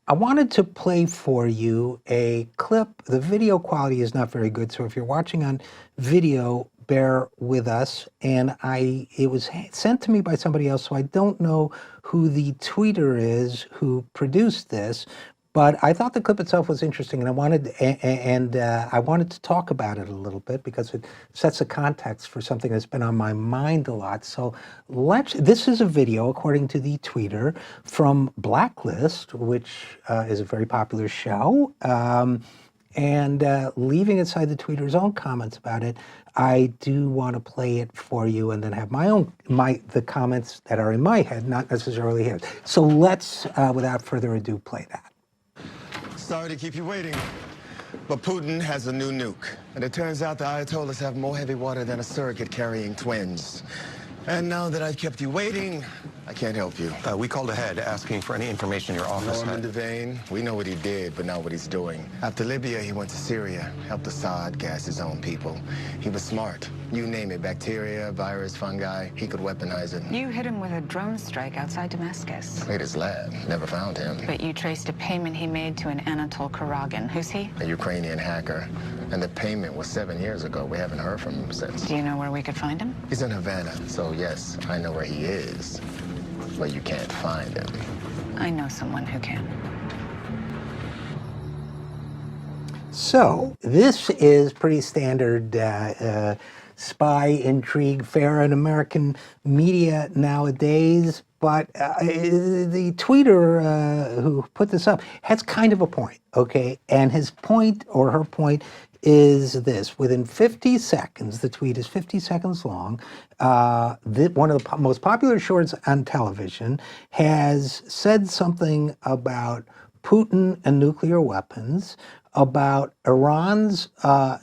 I wanted to play for you a clip. The video quality is not very good, so if you're watching on video, bear with us. And it was sent to me by somebody else, so I don't know who the tweeter is who produced this. But I thought the clip itself was interesting, and I wanted to talk about it a little bit because it sets a context for something that's been on my mind a lot. So this is a video, according to the tweeter, from Blacklist, which is a very popular show. And leaving aside the tweeter's own comments about it, I do want to play it for you and then have the comments that are in my head, not necessarily his. So let's, without further ado, play that. Sorry to keep you waiting, but Putin has a new nuke. And it turns out the Ayatollahs have more heavy water than a surrogate carrying twins. And now that I've kept you waiting, I can't help you. We called ahead asking for any information your office Norman had. Devane, we know what he did, but not what he's doing. After Libya, he went to Syria, helped Assad gas his own people. He was smart. You name it, bacteria, virus, fungi, he could weaponize it. You hit him with a drone strike outside Damascus. Made his lab, never found him. But you traced a payment he made to an Anatol Karagin. Who's he? A Ukrainian hacker. And the payment was 7 years ago. We haven't heard from him since. Do you know where we could find him? He's in Havana, so yes, I know where he is. But you can't find him. I know someone who can. So this is pretty standard spy intrigue fare in American media nowadays. But the tweeter who put this up has kind of a point, okay? And his point, or her point, is this. Within 50 seconds, the tweet is 50 seconds long, one of the most popular shorts on television has said something about Putin and nuclear weapons, about Iran's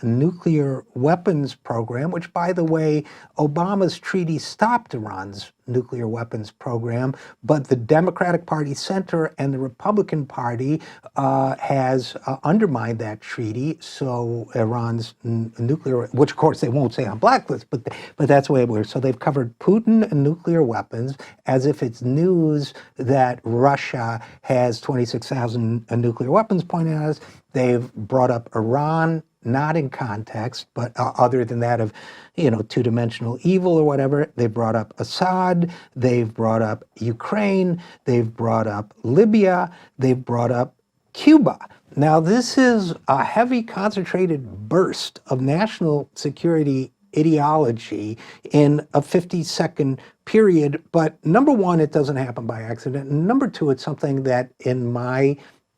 nuclear weapons program, which, by the way, Obama's treaty stopped Iran's nuclear weapons program, but the Democratic Party center and the Republican Party has undermined that treaty. So Iran's nuclear, which of course they won't say on Blacklist, but that's the way it works. So they've covered Putin and nuclear weapons as if it's news that Russia has 26,000 nuclear weapons pointed at us. They've brought up Iran, not in context, but other than that of, two-dimensional evil or whatever. They brought up Assad. They've brought up Ukraine. They've brought up Libya. They've brought up Cuba. Now, this is a heavy, concentrated burst of national security ideology in a 50-second period. But number one, it doesn't happen by accident. And number two, it's something that, in my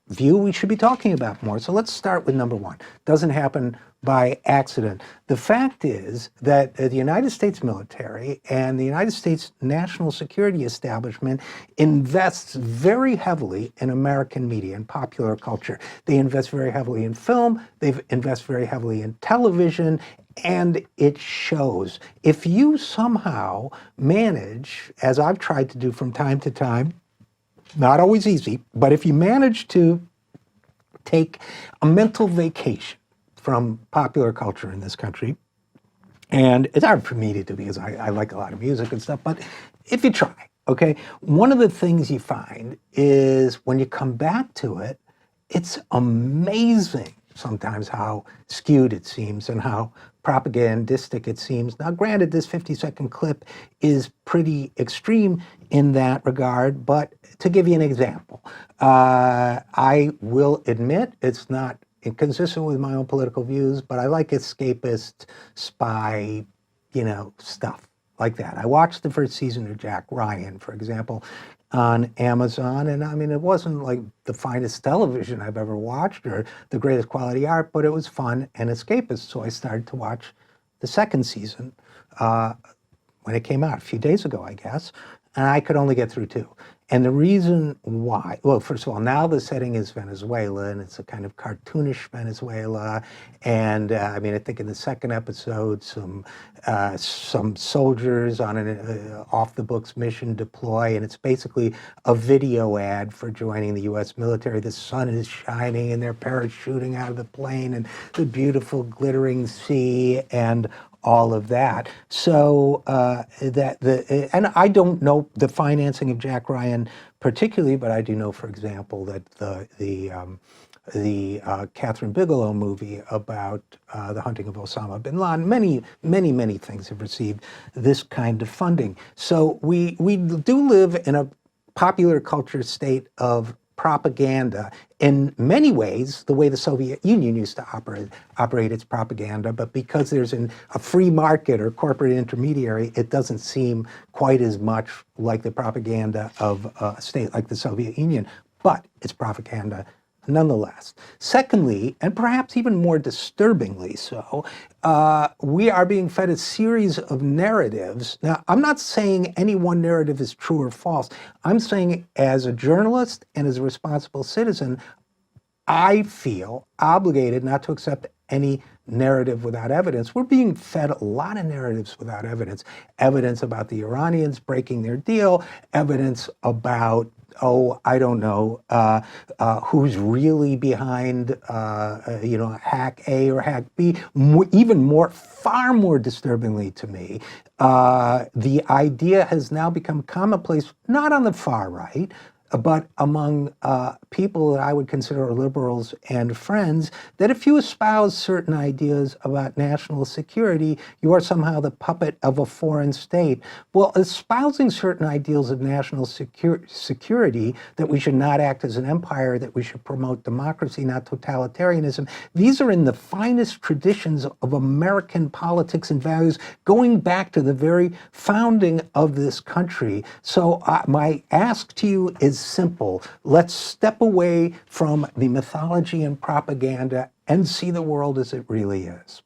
view, we should be talking about more. So let's start with number one. Doesn't happen by accident. The fact is that the United States military and the United States national security establishment invests very heavily in American media and popular culture. They invest very heavily in film, they invest very heavily in television, and it shows. If you somehow manage, as I've tried to do from time to time, not always easy, but if you manage to take a mental vacation from popular culture in this country, and it's hard for me to do because I like a lot of music and stuff, but if you try, okay, one of the things you find is when you come back to it, it's amazing sometimes how skewed it seems and how propagandistic it seems. Now, granted, this 50-second clip is pretty extreme in that regard, but to give you an example, I will admit it's not inconsistent with my own political views, but I like escapist spy, stuff like that. I watched the first season of Jack Ryan, for example, on Amazon, and I mean, it wasn't like the finest television I've ever watched or the greatest quality art, but it was fun and escapist. So I started to watch the second season when it came out a few days ago, I guess, and I could only get through two. And the reason why, well, first of all, now the setting is Venezuela, and it's a kind of cartoonish Venezuela. And I mean, I think in the second episode, some soldiers on an off-the-books mission deploy, and it's basically a video ad for joining the U.S. military. The sun is shining, and they're parachuting out of the plane, and the beautiful glittering sea, and all of that. So and I don't know the financing of Jack Ryan particularly, but I do know, for example, that the Catherine Bigelow movie about the hunting of Osama bin Laden, many things have received this kind of funding. So we do live in a popular culture state of propaganda in many ways, the way the Soviet Union used to operate its propaganda, but because there's a free market or corporate intermediary, it doesn't seem quite as much like the propaganda of a state like the Soviet Union, but it's propaganda nonetheless. Secondly, and perhaps even more disturbingly so, we are being fed a series of narratives. Now, I'm not saying any one narrative is true or false. I'm saying as a journalist and as a responsible citizen, I feel obligated not to accept any narrative without evidence. We're being fed a lot of narratives without evidence. Evidence about the Iranians breaking their deal, evidence about I don't know, who's really behind, hack A or hack B. Far more disturbingly to me, the idea has now become commonplace, not on the far right, but among people that I would consider liberals and friends, that if you espouse certain ideas about national security, you are somehow the puppet of a foreign state. Well, espousing certain ideals of national security, that we should not act as an empire, that we should promote democracy, not totalitarianism, these are in the finest traditions of American politics and values, going back to the very founding of this country. So my ask to you is simple. Let's step away from the mythology and propaganda and see the world as it really is.